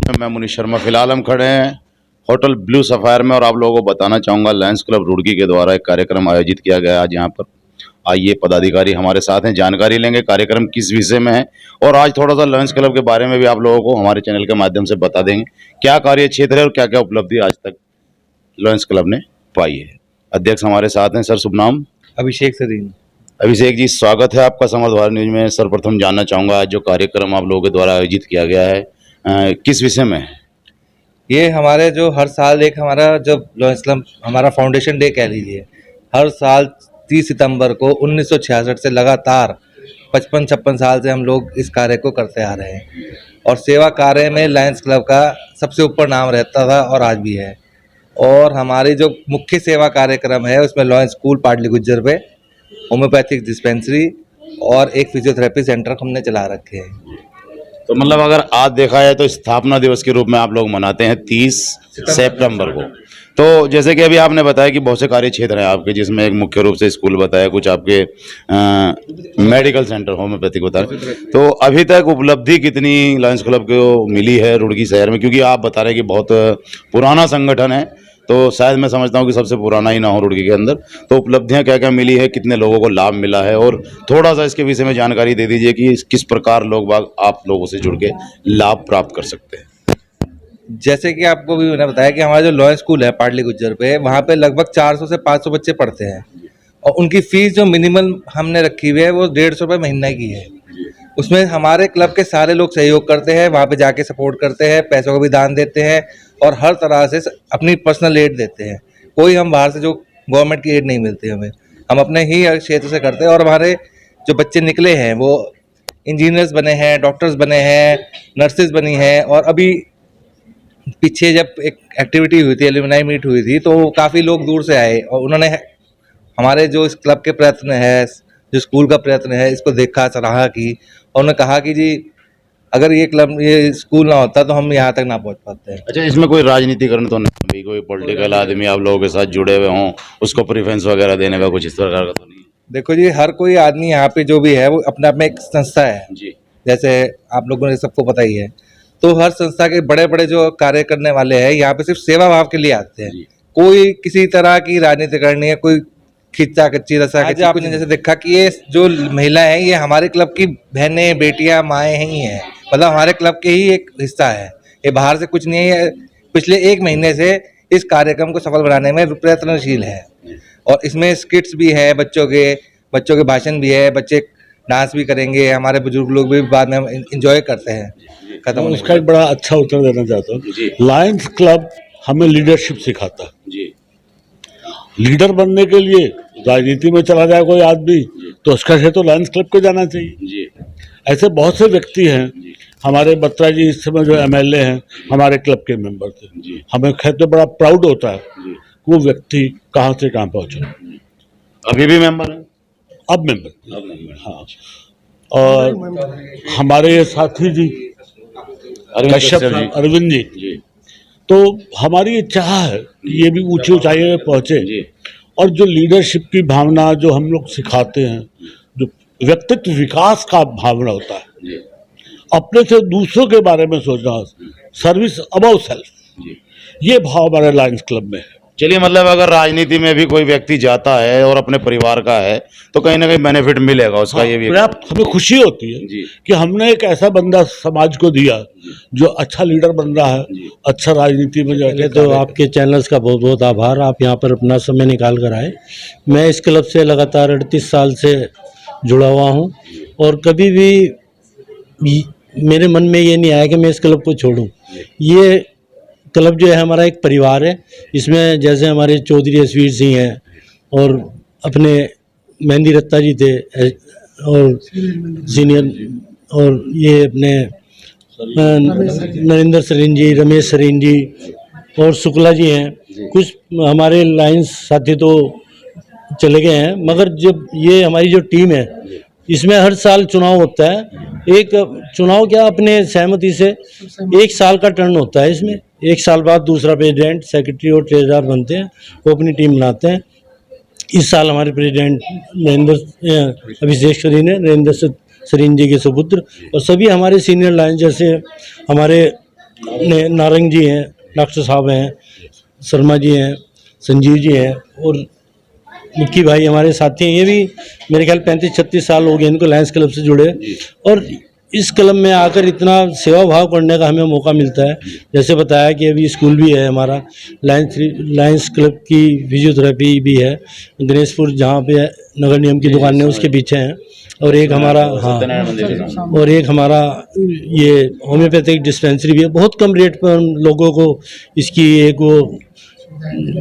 में मैं मुनीश शर्मा। फिलहाल हम खड़े हैं होटल ब्लू सफायर में और आप लोगों को बताना चाहूँगा लायंस क्लब रुड़की के द्वारा एक कार्यक्रम आयोजित किया गया है आज यहाँ पर। आइए पदाधिकारी हमारे साथ हैं, जानकारी लेंगे कार्यक्रम किस विषय में है और आज थोड़ा सा लायंस क्लब के बारे में भी आप लोगों को हमारे चैनल के माध्यम से बता देंगे क्या कार्य क्षेत्र है और क्या क्या उपलब्धि आज तक लायंस क्लब ने पाई है। अध्यक्ष हमारे साथ हैं, सर शुभ नाम? अभिषेक सरीन। अभिषेक जी, स्वागत है आपका समर्थ भारत न्यूज में। सर्वप्रथम जानना चाहूँगा आज जो कार्यक्रम आप लोगों के द्वारा आयोजित किया गया है किस विषय में है? ये हमारे जो हर साल एक हमारा जब लायंस क्लब हमारा फाउंडेशन डे कह लीजिए, हर साल 30 सितंबर को 1966 से लगातार 55-56 साल से हम लोग इस कार्य को करते आ रहे हैं और सेवा कार्य में लायंस क्लब का सबसे ऊपर नाम रहता था और आज भी है। और हमारी जो मुख्य सेवा कार्यक्रम है उसमें लायंस स्कूल पाटली गुज्जर पे होम्योपैथिक डिस्पेंसरी और एक फिजियोथेरेपी सेंटर हमने चला रखे हैं। तो मतलब अगर आज देखा जाए तो स्थापना दिवस के रूप में आप लोग मनाते हैं 30 सितंबर को। तो जैसे कि अभी आपने बताया कि बहुत से कार्य क्षेत्र हैं आपके, जिसमें एक मुख्य रूप से स्कूल बताया, कुछ आपके मेडिकल सेंटर होम्योपैथिक बताया। तो अभी तक उपलब्धि कितनी लायंस क्लब को मिली है रुड़की शहर में? क्योंकि आप बता रहे हैं कि बहुत पुराना संगठन है, तो शायद मैं समझता हूँ कि सबसे पुराना ही ना हो रुड़की के अंदर। तो उपलब्धियाँ क्या क्या मिली है, कितने लोगों को लाभ मिला है और थोड़ा सा इसके विषय में जानकारी दे दीजिए कि किस प्रकार लोग बाग आप लोगों से जुड़ के लाभ प्राप्त कर सकते हैं। जैसे कि आपको भी मैंने बताया कि हमारा जो लायंस स्कूल है पाटली गुज्जर पे, वहाँ पे लगभग 400 से 500 बच्चे पढ़ते हैं और उनकी फीस जो मिनिमम हमने रखी हुई है वो 150 रुपये महीना की है। उसमें हमारे क्लब के सारे लोग सहयोग करते हैं, वहाँ पे जाके सपोर्ट करते हैं, पैसों को भी दान देते हैं और हर तरह से अपनी पर्सनल एड देते हैं। कोई हम बाहर से जो गवर्नमेंट की एड नहीं मिलती हमें, हम अपने ही क्षेत्र से करते हैं। और हमारे जो बच्चे निकले हैं वो इंजीनियर्स बने हैं, डॉक्टर्स बने हैं, नर्सेज बनी हैं। और अभी पीछे जब एक एक्टिविटी हुई थी, एलुमनाई मीट हुई थी, तो काफ़ी लोग दूर से आए और उन्होंने हमारे जो इस क्लब के प्रयत्न है, जो स्कूल का प्रयत्न है, इसको देखा, सराहा की और उन्होंने कहा कि जी अगर ये क्लब ये स्कूल ना होता तो हम यहाँ तक ना पहुँच पाते हैं। अच्छा, इसमें कोई राजनीतिकरण तो नहीं, कोई पॉलिटिकल आदमी आप लोगों के साथ जुड़े हुए हों, उसको प्रेफरेंस वगैरह देने का कुछ इस प्रकार का तो नहीं? देखो जी, हर कोई आदमी यहाँ पे जो भी है वो अपने आप में एक संस्था है जी। जैसे आप लोगों ने सबको पता ही है। तो हर संस्था के बड़े बड़े जो कार्य करने वाले हैं यहाँ पे सिर्फ सेवा भाव के लिए आते हैं। कोई किसी तरह की राजनीति करनी है, कोई खिच्चा कच्ची रसा कच्ची आपने जैसे देखा कि ये जो महिलाएं हैं ये हमारे क्लब की बहनें, बेटियां, माएँ ही हैं, मतलब हमारे क्लब के ही एक हिस्सा है, ये बाहर से कुछ नहीं है। पिछले 1 महीने से इस कार्यक्रम को सफल बनाने में प्रयत्नशील है और इसमें स्किट्स भी है, बच्चों के भाषण भी है, बच्चे डांस भी करेंगे, हमारे बुजुर्ग लोग भी बाद में एंजॉय करते हैं। खत्म होने उसका एक बड़ा अच्छा उत्तर देना चाहता हूँ। लायंस क्लब हमें लीडरशिप सिखाता है जी। लीडर बनने के लिए राजनीति में चला जाए कोई आदमी तो उसका से तो लायंस क्लब को जाना चाहिए जी। ऐसे बहुत से व्यक्ति हैं, हमारे बत्रा जी इस समय जो MLA हैं हमारे क्लब के मेंबर थे। हमें कहते तो बड़ा प्राउड होता है वो व्यक्ति कहाँ से कहाँ पहुँचे। अभी भी मेंबर है? अब मेंबर हाँ। और हमारे ये साथी जी कश्यप अरविंद जी, तो हमारी ये चाह है कि ये भी ऊंची ऊंचाइयों में पहुंचे और जो लीडरशिप की भावना जो हम लोग सिखाते हैं, जो व्यक्तित्व विकास का भावना होता है, अपने से दूसरों के बारे में सोचना, सर्विस अबव सेल्फ, ये भाव हमारे लायंस क्लब में है। चलिए, मतलब अगर राजनीति में भी कोई व्यक्ति जाता है और अपने परिवार का है तो कहीं ना कहीं बेनिफिट मिलेगा उसका। हाँ, ये भी हमें खुशी होती है कि हमने एक ऐसा बंदा समाज को दिया जो अच्छा लीडर बन रहा है, अच्छा राजनीति में जाके। तो आपके चैनल्स का बहुत बहुत आभार, आप यहाँ पर अपना समय निकाल कर आए। मैं इस क्लब से लगातार 38 साल से जुड़ा हुआ हूँ और कभी भी मेरे मन में ये नहीं आया कि मैं इस क्लब को छोड़ूँ। ये क्लब जो है हमारा एक परिवार है। इसमें जैसे हमारे चौधरी एसवीर सिंह हैं और अपने मेहंदी रत्ता जी थे और सीनियर, और ये अपने नरेंद्र सरीन जी, रमेश सरीन जी और शुक्ला जी हैं। कुछ हमारे लायंस साथी तो चले गए हैं, मगर जब ये हमारी जो टीम है इसमें हर साल चुनाव होता है। एक चुनाव क्या अपने सहमति से 1 साल का टर्न होता है। इसमें 1 साल बाद दूसरा प्रेसिडेंट, सेक्रेटरी और ट्रेजरर बनते हैं, वो अपनी टीम बनाते हैं। इस साल हमारे प्रेसिडेंट अभिषेक सरीन है, नरेंद्र सरीन जी के सुपुत्र, और सभी हमारे सीनियर लायंस जैसे हमारे नारंग जी हैं, डॉक्टर साहब हैं, शर्मा जी हैं, संजीव जी हैं और मिक्की भाई हमारे साथी हैं। ये भी मेरे ख्याल 35-36 साल हो गए इनको लायंस क्लब से जुड़े, और इस क्लब में आकर इतना सेवा भाव करने का हमें मौका मिलता है। जैसे बताया कि अभी स्कूल भी है हमारा, लायंस क्लब की फिजियोथेरेपी भी है गणेशपुर, जहाँ पे नगर निगम की दुकान है उसके पीछे है, और एक हमारा और एक हमारा ये होम्योपैथिक डिस्पेंसरी भी है। बहुत कम रेट पर हम लोगों को इसकी एक वो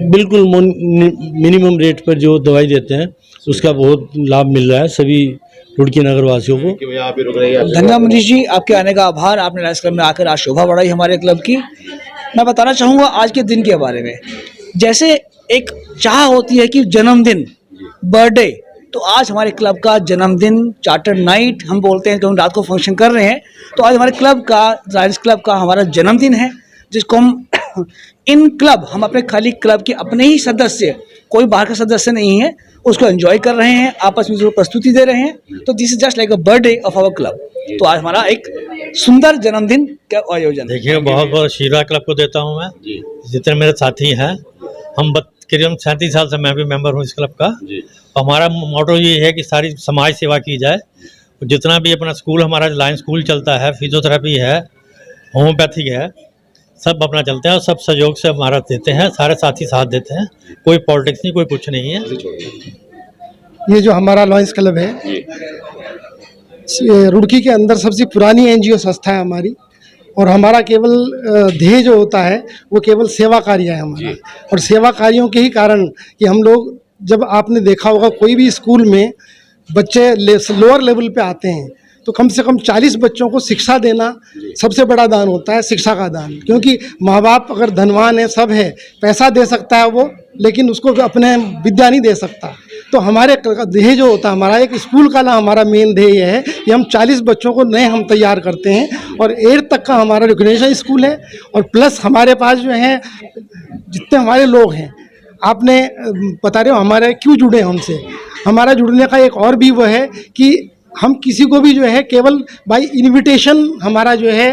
बिल्कुल मिनिमम रेट पर जो दवाई देते हैं उसका बहुत लाभ मिल रहा है सभी रुड़की नगर वासियों को। धन्यवाद मनीष जी, आपके आने का आभार। आपने लायंस क्लब में आकर आज शोभा बढ़ाई हमारे क्लब की। मैं बताना चाहूँगा आज के दिन के बारे में। जैसे एक चाह होती है कि जन्मदिन, बर्थडे, तो आज हमारे क्लब का जन्मदिन, चार्टर नाइट हम बोलते हैं कि हम रात को फंक्शन कर रहे हैं, तो आज हमारे क्लब का, लायंस क्लब का हमारा जन्मदिन है, जिसको हम इन क्लब, हम अपने खाली क्लब के अपने ही सदस्य, कोई बाहर का सदस्य नहीं है, उसको एंजॉय कर रहे हैं, आपस में जो प्रस्तुति दे रहे हैं। तो this is just like a birthday of our club. तो आज हमारा एक सुंदर जन्मदिन का आयोजन। देखिए, बहुत बहुत शीरा क्लब को देता हूँ मैं, जितने मेरे साथी हैं। हम करीबन 37 साल से मैं भी मेंबर हूँ इस क्लब का। हमारा मोटो ये है कि सारी समाज सेवा की जाए। जितना भी अपना स्कूल, हमारा लायंस स्कूल चलता है, फिजियोथेरेपी है, होम्योपैथिक है, सब अपना चलते हैं और सब सहयोग से हमारा देते हैं, सारे साथी साथ देते हैं। कोई पॉलिटिक्स नहीं, कोई कुछ नहीं है। ये जो हमारा लायंस क्लब है, रुड़की के अंदर सबसे पुरानी एनजीओ संस्था है हमारी, और हमारा केवल ध्येय जो होता है वो केवल सेवा कार्य है हमारा। और सेवा कार्यों के ही कारण कि हम लोग, जब आपने देखा होगा कोई भी स्कूल में बच्चे लोअर लेवल पे आते हैं तो कम से कम 40 बच्चों को शिक्षा देना सबसे बड़ा दान होता है, शिक्षा का दान। क्योंकि माँ बाप अगर धनवान है, सब है, पैसा दे सकता है वो, लेकिन उसको अपने विद्या नहीं दे सकता। तो हमारे ध्येय जो होता है हमारा, एक स्कूल का ना हमारा मेन ध्येय है कि हम 40 बच्चों को नए हम तैयार करते हैं, और 8 तक का हमारा रिकग्निशन स्कूल है। और प्लस हमारे पास जो है जितने हमारे लोग हैं, आपने बता रहे हो हमारे क्यों जुड़े हमसे, हमारा जुड़ने का एक और भी वो है कि हम किसी को भी जो है केवल बाय इनविटेशन हमारा जो है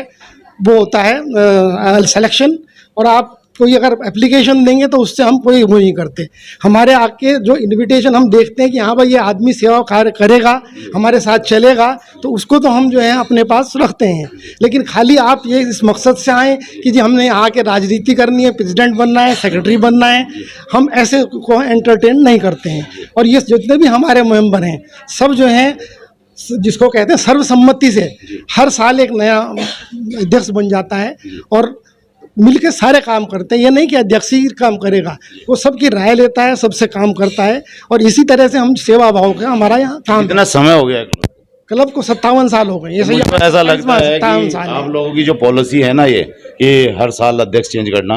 वो होता है सिलेक्शन, और आप कोई अगर एप्लीकेशन देंगे तो उससे हम कोई वो नहीं करते। हमारे आके जो इनविटेशन हम देखते हैं कि हाँ भाई ये आदमी सेवा कार्य करेगा, हमारे साथ चलेगा, तो उसको तो हम जो है अपने पास रखते हैं। लेकिन खाली आप ये इस मकसद से आए कि जी हमने यहाँ के राजनीति करनी है, प्रेसिडेंट बनना है, सेक्रेटरी बनना है, हम ऐसे को एंटरटेन नहीं करते हैं। और ये जितने भी हमारे मेंबर हैं सब जो हैं, जिसको कहते हैं सर्वसम्मति से हर साल एक नया अध्यक्ष बन जाता है और मिलके सारे काम करते हैं। ये नहीं कि अध्यक्ष ही काम करेगा, वो सबकी राय लेता है, सबसे काम करता है, और इसी तरह से हम सेवा भाव का हमारा यहाँ काम। कितना समय हो गया क्लब को 57 साल हो गए। मुझे ऐसा लगता है कि आप लोगों की जो पॉलिसी है ना, ये कि हर साल अध्यक्ष चेंज करना,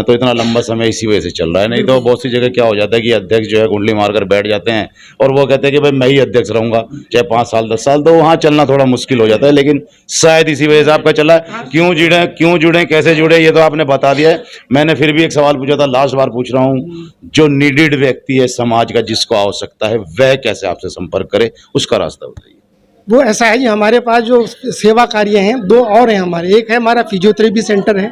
तो इतना लंबा समय इसी वजह से चल रहा है। नहीं तो बहुत सी जगह क्या हो जाता है कि अध्यक्ष जो है कुंडली मारकर बैठ जाते हैं और वो कहते हैं कि भाई मैं ही अध्यक्ष रहूंगा चाहे 5 साल 10 साल, तो वहाँ चलना थोड़ा मुश्किल हो जाता है। लेकिन शायद इसी वजह से आपका चला है। क्यों जुड़े कैसे जुड़े ये तो आपने बता दिया है। मैंने फिर भी एक सवाल पूछा था, लास्ट बार पूछ रहा हूँ, जो नीडेड व्यक्ति है समाज का, जिसको आवश्यकता है, वह कैसे आपसे संपर्क करे, उसका रास्ता बताइए। वो ऐसा है जी, हमारे पास जो सेवा कार्य हैं 2 और हैं हमारे। एक है हमारा फिजियोथेरेपी सेंटर है,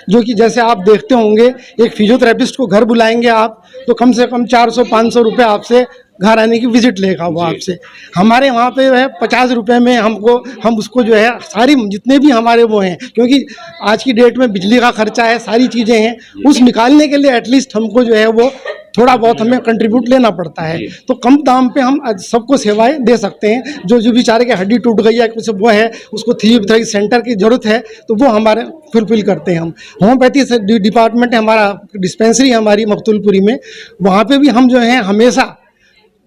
जो कि जैसे आप देखते होंगे एक फिजियोथेरेपिस्ट को घर बुलाएंगे आप तो कम से कम 400-500 रुपये आपसे घर आने की विजिट लेगा वो आपसे। हमारे वहाँ पे है 50 रुपये में हम उसको जो है सारी जितने भी हमारे वो हैं, क्योंकि आज की डेट में बिजली का खर्चा है, सारी चीज़ें हैं, उस निकालने के लिए एटलीस्ट हमको जो है वो थोड़ा बहुत हमें कंट्रीब्यूट लेना पड़ता है। तो कम दाम पे हम सबको सेवाएं दे सकते हैं। जो बेचारे के हड्डी टूट गई है, कुछ वो है, उसको फिजियोथेरेपी सेंटर की ज़रूरत है, तो वो हमारे फुलफिल करते हैं हम। होम्योपैथी से डिपार्टमेंट है हमारा, डिस्पेंसरी हमारी मकतुलपुरी में, वहाँ पे भी हम जो है हमेशा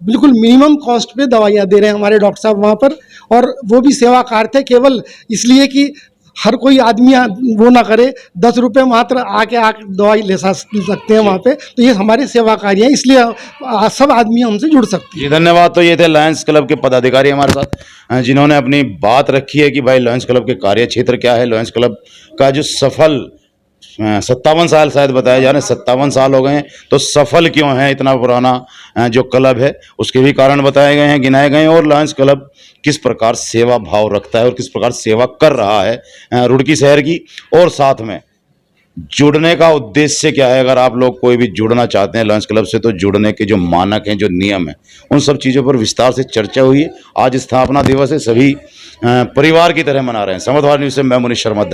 बिल्कुल मिनिमम कॉस्ट पे दवाइयाँ दे रहे हैं हमारे डॉक्टर साहब वहाँ पर। और वो भी सेवा कार्य थे केवल इसलिए कि हर कोई आदमी वो ना करे, 10 रुपये मात्र आके दवाई ले सकते हैं वहाँ पे। तो ये हमारे सेवा कार्य हैं, इसलिए सब आदमी हमसे जुड़ सकते हैं। जी धन्यवाद। तो ये थे लायंस क्लब के पदाधिकारी हमारे साथ, जिन्होंने अपनी बात रखी है कि भाई लायंस क्लब के कार्य क्षेत्र क्या है, लायंस क्लब का जो सफल 57 साल शायद बताया जा रहे हैं, 57 साल हो गए हैं। तो सफल क्यों है इतना पुराना जो क्लब है, उसके भी कारण बताए गए हैं, गिनाए गए हैं। और लायंस क्लब किस प्रकार सेवा भाव रखता है और किस प्रकार सेवा कर रहा है रुड़की शहर की, और साथ में जुड़ने का उद्देश्य क्या है। अगर आप लोग कोई भी जुड़ना चाहते हैं लायंस क्लब से, तो जुड़ने के जो मानक हैं, जो नियम हैं, उन सब चीज़ों पर विस्तार से चर्चा हुई है। आज स्थापना दिवस है, सभी परिवार की तरह मना रहे हैं। समाचार न्यूज़ से मैं मुनीश शर्मा।